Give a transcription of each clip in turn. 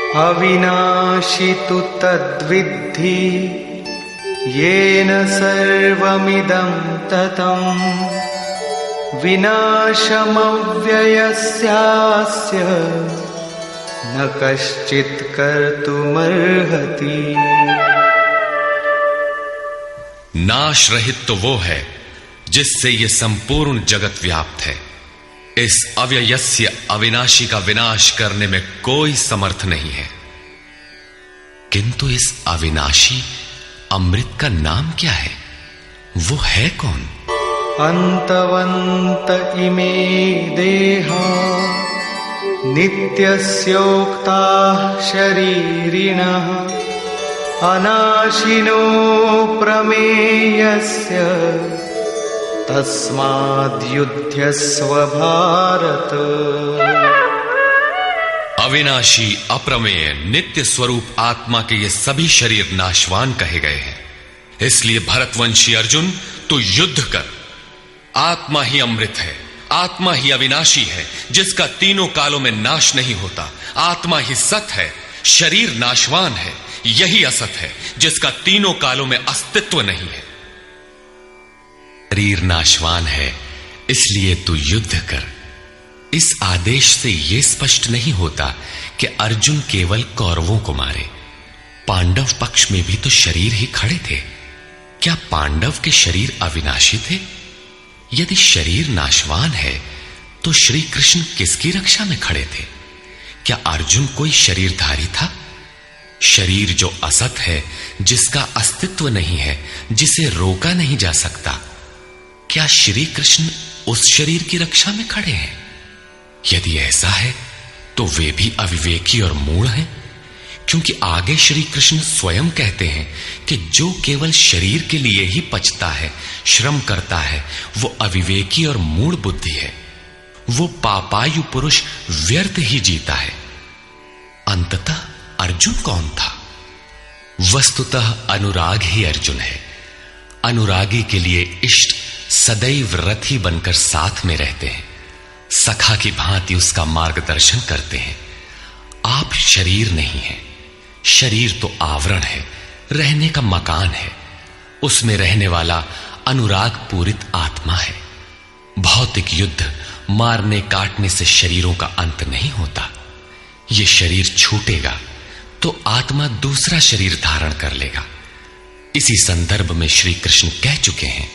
अविनाशी तु तद्विद्धि येन सर्वमिदं ततं विनाशमव्ययस्यास्य न कश्चित् कर्तुमर्हति। नाश रहित तो वो है जिससे ये संपूर्ण जगत व्याप्त है। इस अव्ययस्य अविनाशी का विनाश करने में कोई समर्थ नहीं है। किंतु इस अविनाशी अमृत का नाम क्या है? वो है कौन? अंतवंत इमे देहा नित्यस्योक्ता शरीरिणः अनाशिनो प्रमेयस्य तस्माद्युध्यस्व भारत। अविनाशी, अप्रमेय, नित्य स्वरूप आत्मा के ये सभी शरीर नाशवान कहे गए हैं। इसलिए भरतवंशी अर्जुन, तू युद्ध कर। आत्मा ही अमृत है, आत्मा ही अविनाशी है जिसका तीनों कालों में नाश नहीं होता। आत्मा ही सत है, शरीर नाशवान है, यही असत है जिसका तीनों कालों में अस्तित्व नहीं है। शरीर नाशवान है, इसलिए तू युद्ध कर। इस आदेश से यह स्पष्ट नहीं होता कि अर्जुन केवल कौरवों को मारे। पांडव पक्ष में भी तो शरीर ही खड़े थे। क्या पांडव के शरीर अविनाशी थे? यदि शरीर नाशवान है तो श्री कृष्ण किसकी रक्षा में खड़े थे? क्या अर्जुन कोई शरीरधारी था? शरीर जो असत है, जिसका अस्तित्व नहीं है, जिसे रोका नहीं जा सकता, क्या श्री कृष्ण उस शरीर की रक्षा में खड़े हैं? यदि ऐसा है तो वे भी अविवेकी और मूढ़ हैं, क्योंकि आगे श्री कृष्ण स्वयं कहते हैं कि जो केवल शरीर के लिए ही पचता है, श्रम करता है, वो अविवेकी और मूढ़ बुद्धि है। वो पापायु पुरुष व्यर्थ ही जीता है। अंततः अर्जुन कौन था? वस्तुतः अनुराग ही अर्जुन है। अनुरागी के लिए इष्ट सदैव रथी बनकर साथ में रहते हैं, सखा की भांति उसका मार्गदर्शन करते हैं। आप शरीर नहीं है। शरीर तो आवरण है, रहने का मकान है। उसमें रहने वाला अनुराग पूरित आत्मा है। भौतिक युद्ध, मारने काटने से शरीरों का अंत नहीं होता। यह शरीर छूटेगा तो आत्मा दूसरा शरीर धारण कर लेगा। इसी संदर्भ में श्री कृष्ण कह चुके हैं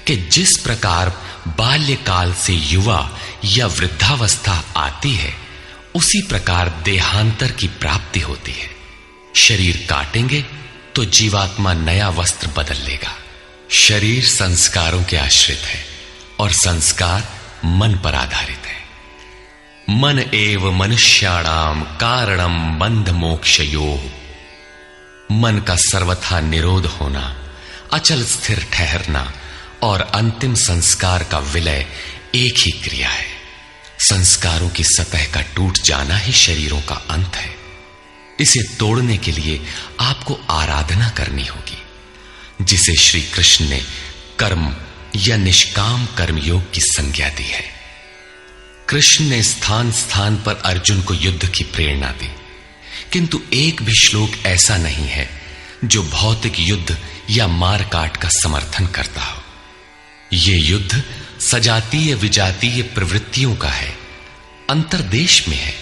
कि जिस प्रकार बाल्यकाल से युवा या वृद्धावस्था आती है, उसी प्रकार देहांतर की प्राप्ति होती है। शरीर काटेंगे तो जीवात्मा नया वस्त्र बदल लेगा। शरीर संस्कारों के आश्रित है और संस्कार मन पर आधारित है। मन एव मनुष्याणाम कारणम बंध मोक्षयोः। मन का सर्वथा निरोध होना, अचल स्थिर ठहरना और अंतिम संस्कार का विलय एक ही क्रिया है। संस्कारों की सतह का टूट जाना ही शरीरों का अंत है। इसे तोड़ने के लिए आपको आराधना करनी होगी, जिसे श्री कृष्ण ने कर्म या निष्काम कर्मयोग की संज्ञा दी है। कृष्ण ने स्थान स्थान पर अर्जुन को युद्ध की प्रेरणा दी, किंतु एक भी श्लोक ऐसा नहीं है जो भौतिक युद्ध या मारकाट का समर्थन करता हो। यह युद्ध सजातीय विजातीय प्रवृत्तियों का है, अंतर्देश में है।